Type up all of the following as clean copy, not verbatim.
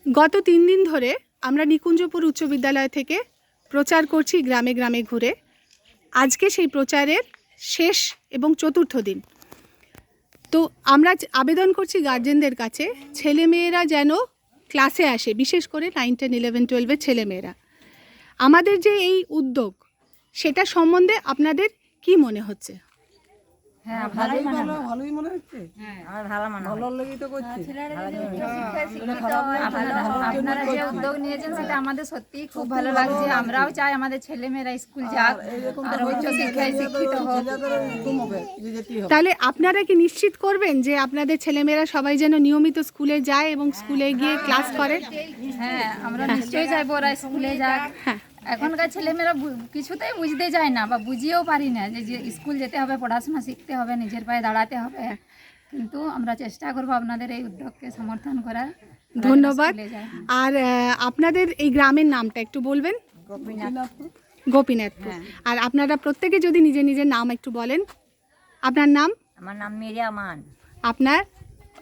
গত 3 দিন ধরে আমরা নিকুঞ্জপুর উচ্চ বিদ্যালয় থেকে প্রচার করছি গ্রামে গ্রামে ঘুরে। আজকে সেই প্রচারের শেষ এবং চতুর্থ দিন। তো আমরা আবেদন করছি গার্জেনদের কাছে, ছেলেমেয়েরা যেন ক্লাসে আসে, বিশেষ করে 9, 10, 11, 12-এর ছেলেমেয়েরা। আমাদের যে এই উদ্যোগ, সেটা সম্বন্ধে আপনাদের কি মনে হচ্ছে? হ্যাঁ, ভালোই মনে হচ্ছে। আর ভালো লেগেই তো করছি। আপনারা যে উদ্যোগ নিয়েছেন সেটা আমাদের সত্যিই খুব ভালো লাগছে। আমরাও চাই আমাদের ছেলেমেয়েরা স্কুল যাক আর উচ্চ শিক্ষায় শিক্ষিত হোক। তাহলে আপনারা কি নিশ্চিত করবেন যে আপনাদের ছেলেমেয়েরা সবাই যেন নিয়মিত স্কুলে যায় এবং স্কুলে গিয়ে ক্লাস করে? হ্যাঁ, আমরা নিশ্চয়ই চাইবো ওরা স্কুলে যাক। এখনকার ছেলেমেয়েরা কিছুতেই বুঝতে চায় না বা বুঝিয়েও পারি না যে স্কুল যেতে হবে, পড়াশোনা শিখতে হবে, নিজের পায়ে দাঁড়াতে হবে। কিন্তু আমরা চেষ্টা করবো আপনাদের এই উদ্যোগকে সমর্থন করার। ধন্যবাদ। আর আপনাদের এই গ্রামের নামটা একটু বলবেন? গোপীনাথপুর। আর আপনারা প্রত্যেকে যদি নিজের নিজের নাম একটু বলেন। আপনার নাম? আমার নাম মিরিয়া মান। আপনার?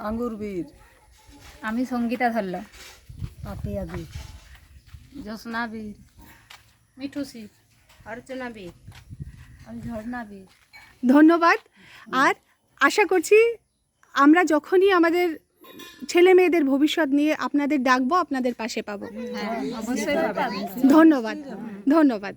আঙ্গুর বীর। আমি সঙ্গীতা ধরল। পাপিয়া বীর। জ্যোৎস্না বীর। মিঠুসি। অর্চনা বীর। আমি ঝর্ণা বীর। ধন্যবাদ। আর আশা করছি আমরা যখনই আমাদের ছেলে মেয়েদের ভবিষ্যৎ নিয়ে আপনাদের ডাকবো, আপনাদের পাশে পাবো। অবশ্যই ধন্যবাদ। ধন্যবাদ।